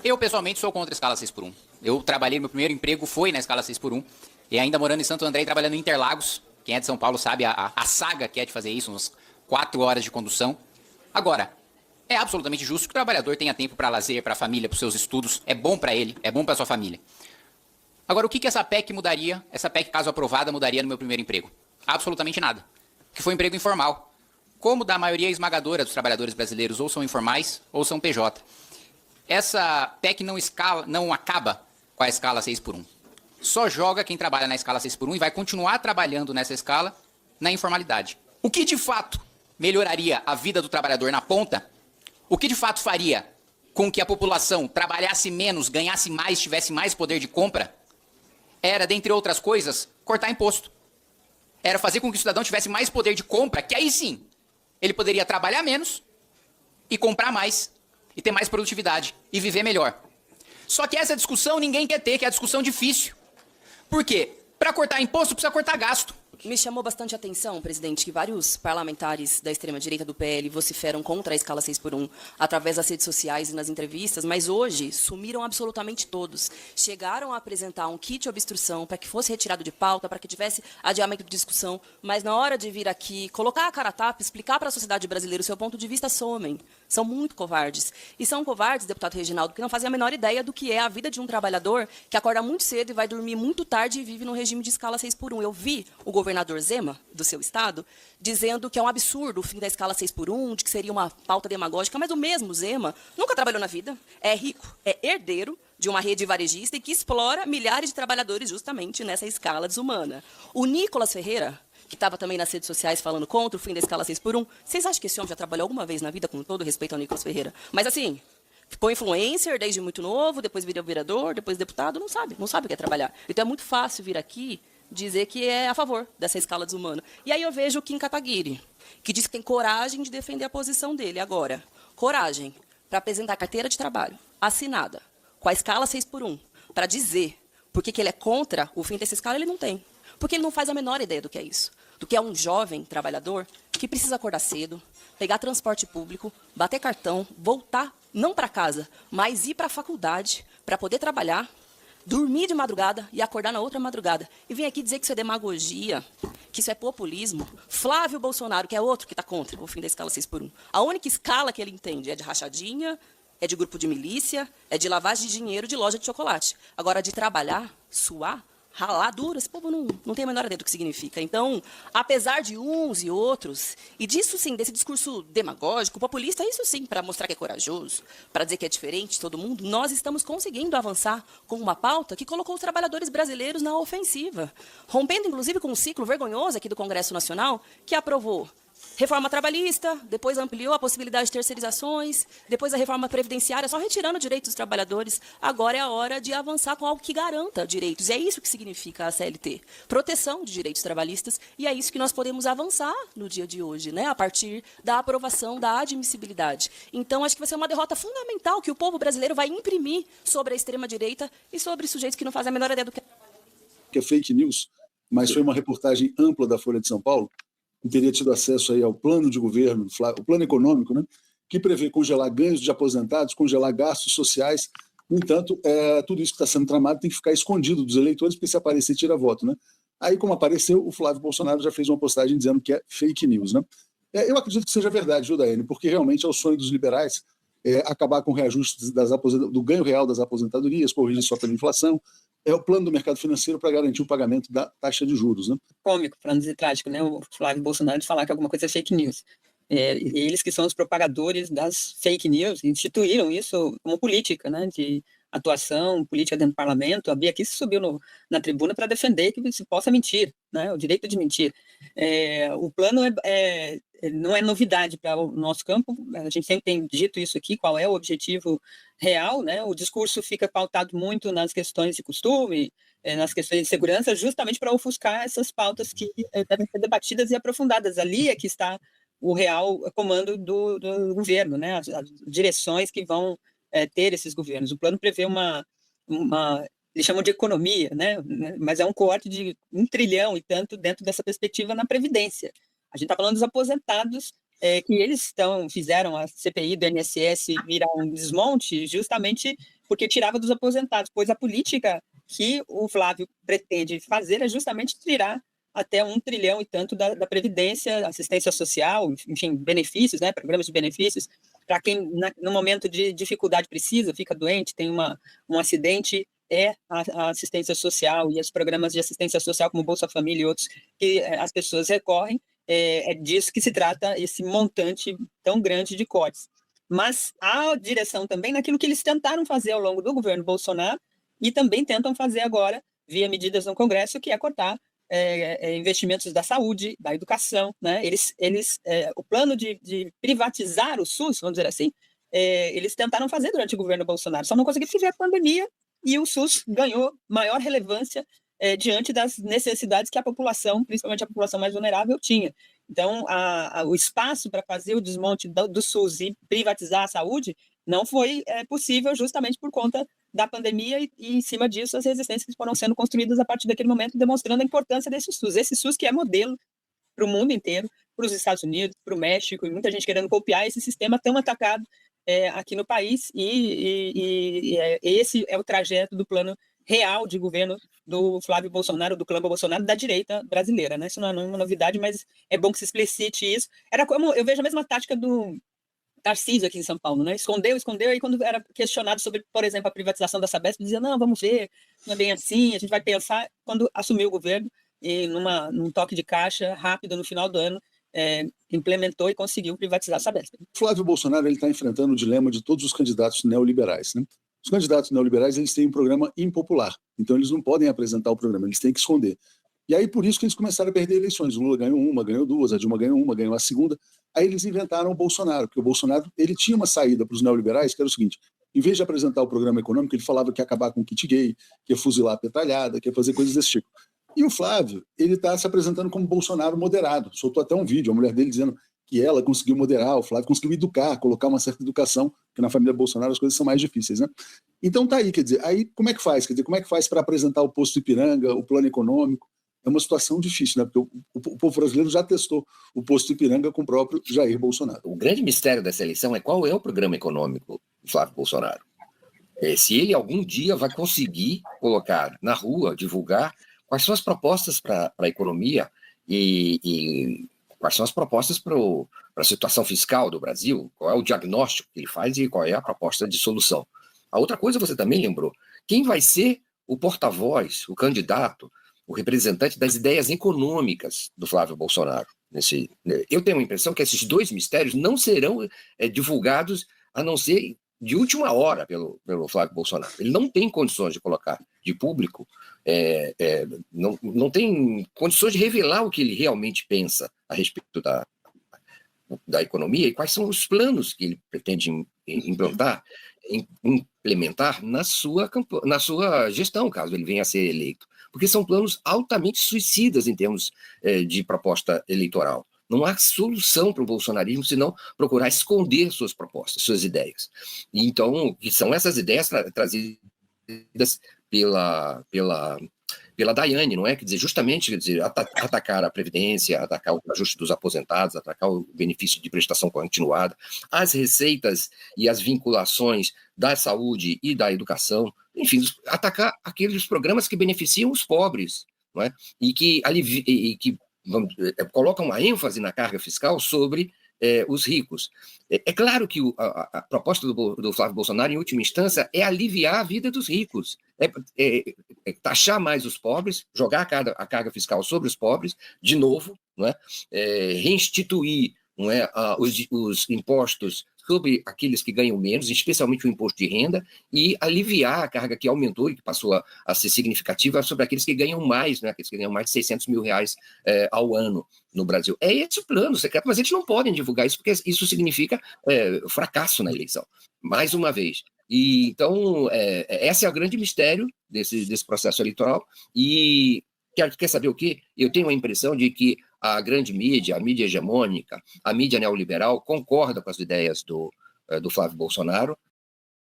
Eu, pessoalmente, sou contra a escala 6 por 1. Eu trabalhei, meu primeiro emprego foi na escala 6 por 1. E ainda morando em Santo André e trabalhando em Interlagos. Quem é de São Paulo sabe a saga que é de fazer isso, umas 4 horas de condução. Agora, é absolutamente justo que o trabalhador tenha tempo para lazer, para a família, para os seus estudos. É bom para ele, é bom para sua família. Agora, o que essa PEC mudaria, essa PEC, caso aprovada, mudaria no meu primeiro emprego? Absolutamente nada. Porque foi um emprego informal. Como da maioria esmagadora dos trabalhadores brasileiros ou são informais ou são PJ. Essa PEC não acaba com a escala 6 por 1. Só joga quem trabalha na escala 6 por 1 e vai continuar trabalhando nessa escala na informalidade. O que de fato melhoraria a vida do trabalhador na ponta? O que de fato faria com que a população trabalhasse menos, ganhasse mais, tivesse mais poder de compra? Era, dentre outras coisas, cortar imposto. Era fazer com que o cidadão tivesse mais poder de compra, que aí sim, ele poderia trabalhar menos e comprar mais, e ter mais produtividade, e viver melhor. Só que essa discussão ninguém quer ter, que é a discussão difícil. Por quê? Para cortar imposto precisa cortar gasto. Me chamou bastante atenção, presidente, que vários parlamentares da extrema-direita do PL vociferam contra a escala 6 por 1 através das redes sociais e nas entrevistas, mas hoje sumiram absolutamente todos. Chegaram a apresentar um kit de obstrução para que fosse retirado de pauta, para que tivesse adiamento de discussão, mas na hora de vir aqui, colocar a cara a tapa, explicar para a sociedade brasileira o seu ponto de vista, somem. São muito covardes. E são covardes, deputado Reginaldo, porque não fazem a menor ideia do que é a vida de um trabalhador que acorda muito cedo e vai dormir muito tarde e vive num regime de escala 6 por 1. Eu vi o governador Zema, do seu estado, dizendo que é um absurdo o fim da escala 6 por 1, de que seria uma pauta demagógica, mas o mesmo Zema nunca trabalhou na vida, é rico, é herdeiro de uma rede varejista e que explora milhares de trabalhadores justamente nessa escala desumana. O Nicolas Ferreira, que estava também nas redes sociais falando contra o fim da escala 6 por 1, vocês acham que esse homem já trabalhou alguma vez na vida, com todo respeito ao Nicolas Ferreira? Mas assim, ficou influencer desde muito novo, depois virou vereador, depois deputado, não sabe o que é trabalhar. Então é muito fácil vir aqui dizer que é a favor dessa escala desumana. E aí eu vejo o Kim Kataguiri, que diz que tem coragem de defender a posição dele. Agora, coragem para apresentar a carteira de trabalho assinada com a escala 6 por 1, para dizer por que ele é contra o fim dessa escala, ele não tem. Porque ele não faz a menor ideia do que é isso. Do que é um jovem trabalhador que precisa acordar cedo, pegar transporte público, bater cartão, voltar, não para casa, mas ir para a faculdade, para poder trabalhar, dormir de madrugada e acordar na outra madrugada. E vem aqui dizer que isso é demagogia, que isso é populismo. Flávio Bolsonaro, que é outro que está contra o fim da escala 6 por 1. A única escala que ele entende é de rachadinha, é de grupo de milícia, é de lavagem de dinheiro de loja de chocolate. Agora, de trabalhar, suar, ralar duro, esse povo não tem a menor ideia do que significa. Então, apesar de uns e outros, e disso sim, desse discurso demagógico, populista, isso sim, para mostrar que é corajoso, para dizer que é diferente de todo mundo, nós estamos conseguindo avançar com uma pauta que colocou os trabalhadores brasileiros na ofensiva, rompendo inclusive com um ciclo vergonhoso aqui do Congresso Nacional, que aprovou reforma trabalhista, depois ampliou a possibilidade de terceirizações, depois a reforma previdenciária, só retirando direitos dos trabalhadores. Agora é a hora de avançar com algo que garanta direitos. E é isso que significa a CLT, proteção de direitos trabalhistas, e é isso que nós podemos avançar no dia de hoje, né, a partir da aprovação da admissibilidade. Então, acho que vai ser uma derrota fundamental que o povo brasileiro vai imprimir sobre a extrema-direita e sobre sujeitos que não fazem a menor ideia do que é. Que é fake news, mas foi uma reportagem ampla da Folha de São Paulo, que teria tido acesso aí ao plano de governo, o plano econômico, né, que prevê congelar ganhos de aposentados, congelar gastos sociais. No entanto, tudo isso que está sendo tramado tem que ficar escondido dos eleitores, porque se aparecer, tira voto. Né? Aí, como apareceu, o Flávio Bolsonaro já fez uma postagem dizendo que é fake news. Né? Eu acredito que seja verdade, viu, Daiane, porque realmente é o sonho dos liberais acabar com o reajuste do ganho real das aposentadorias, corrigir só pela inflação. É o plano do mercado financeiro para garantir o pagamento da taxa de juros. Né? Cômico, para não dizer trágico, né? O Flávio Bolsonaro de falar que alguma coisa é fake news. Eles que são os propagadores das fake news instituíram isso como política, né? De atuação política dentro do parlamento. A Bia aqui se subiu na tribuna para defender que se possa mentir, né? O direito de mentir. O plano não é novidade para o nosso campo, a gente sempre tem dito isso aqui, qual é o objetivo real, né? O discurso fica pautado muito nas questões de costume, nas questões de segurança, justamente para ofuscar essas pautas que devem ser debatidas e aprofundadas. Ali é que está o real comando do governo, né? As direções que vão ter esses governos. O plano prevê eles chamam de economia, né? Mas é um corte de 1 trilhão e tanto dentro dessa perspectiva na Previdência. A gente está falando dos aposentados que eles fizeram a CPI do INSS virar um desmonte justamente porque tirava dos aposentados, pois a política que o Flávio pretende fazer é justamente tirar até 1 trilhão e tanto da Previdência, assistência social, enfim, benefícios, né, programas de benefícios, para quem no momento de dificuldade precisa, fica doente, tem um acidente, a assistência social e os programas de assistência social, como Bolsa Família e outros, que as pessoas recorrem, é disso que se trata esse montante tão grande de cortes. Mas há direção também naquilo que eles tentaram fazer ao longo do governo Bolsonaro e também tentam fazer agora, via medidas no Congresso, que é cortar investimentos da saúde, da educação, né? O plano de privatizar o SUS, vamos dizer assim, eles tentaram fazer durante o governo Bolsonaro, só não conseguiram porque veio a pandemia e o SUS ganhou maior relevância diante das necessidades que a população, principalmente a população mais vulnerável, tinha. Então, o espaço para fazer o desmonte do SUS e privatizar a saúde não foi possível justamente por conta da pandemia e, em cima disso, as resistências que foram sendo construídas a partir daquele momento, demonstrando a importância desse SUS. Esse SUS que é modelo para o mundo inteiro, para os Estados Unidos, para o México, e muita gente querendo copiar esse sistema tão atacado aqui no país, e esse é o trajeto do plano real de governo do Flávio Bolsonaro, do clã Bolsonaro, da direita brasileira, né? Isso não é uma novidade, mas é bom que se explicite isso. Era como, eu vejo a mesma tática do Tarcísio aqui em São Paulo, né? Escondeu, aí quando era questionado sobre, por exemplo, a privatização da Sabesp, dizia, não, vamos ver, não é bem assim, a gente vai pensar. Quando assumiu o governo, e num toque de caixa rápido no final do ano, implementou e conseguiu privatizar a Sabesp. Flávio Bolsonaro está enfrentando o dilema de todos os candidatos neoliberais, né? Os candidatos neoliberais, eles têm um programa impopular, então eles não podem apresentar o programa, eles têm que esconder. E aí, por isso que eles começaram a perder eleições. O Lula ganhou uma, ganhou duas, a Dilma ganhou uma, ganhou a segunda. Aí eles inventaram o Bolsonaro, porque o Bolsonaro ele tinha uma saída para os neoliberais, que era o seguinte, em vez de apresentar o programa econômico, ele falava que ia acabar com o kit gay, que ia fuzilar a petralhada, que ia fazer coisas desse tipo. E o Flávio, ele está se apresentando como Bolsonaro moderado. Soltou até um vídeo, a mulher dele dizendo que ela conseguiu moderar, o Flávio conseguiu educar, colocar uma certa educação, porque na família Bolsonaro as coisas são mais difíceis, né? Então tá aí, quer dizer, aí como é que faz? Quer dizer, como é que faz para apresentar o posto Ipiranga, o plano econômico? É uma situação difícil, né? Porque o povo brasileiro já testou o posto Ipiranga com o próprio Jair Bolsonaro. O grande mistério dessa eleição é qual é o programa econômico do Flávio Bolsonaro. Se ele algum dia vai conseguir colocar na rua, divulgar quais são as propostas para a economia e quais são as propostas para a situação fiscal do Brasil, qual é o diagnóstico que ele faz e qual é a proposta de solução. A outra coisa você também lembrou, quem vai ser o porta-voz, o candidato, o representante das ideias econômicas do Flávio Bolsonaro. Eu tenho a impressão que esses dois mistérios não serão divulgados, a não ser de última hora pelo Flávio Bolsonaro. Ele não tem condições de colocar de público, não tem condições de revelar o que ele realmente pensa a respeito da economia e quais são os planos que ele pretende implementar na sua gestão, caso ele venha a ser eleito. Porque são planos altamente suicidas em termos de proposta eleitoral. Não há solução para o bolsonarismo senão procurar esconder suas propostas, suas ideias. Então, que são essas ideias trazidas pela Daiane, não é? Quer dizer, justamente atacar a Previdência, atacar o ajuste dos aposentados, atacar o benefício de prestação continuada, as receitas e as vinculações da saúde e da educação, enfim, atacar aqueles programas que beneficiam os pobres, não é? E que colocam uma ênfase na carga fiscal sobre os ricos. É claro que a proposta do Flávio Bolsonaro, em última instância, é aliviar a vida dos ricos, taxar mais os pobres, jogar a carga fiscal sobre os pobres, de novo, não é? Reinstituir, não é, os impostos sobre aqueles que ganham menos, especialmente o imposto de renda, e aliviar a carga que aumentou e que passou a ser significativa sobre aqueles que ganham mais, né, aqueles que ganham mais de R$600 mil ao ano no Brasil. É esse o plano secreto, mas eles não podem divulgar isso, porque isso significa fracasso na eleição, mais uma vez. E, então, esse é o grande mistério desse processo eleitoral. E quer saber o quê? Eu tenho a impressão de que a grande mídia, a mídia hegemônica, a mídia neoliberal concorda com as ideias do Flávio Bolsonaro,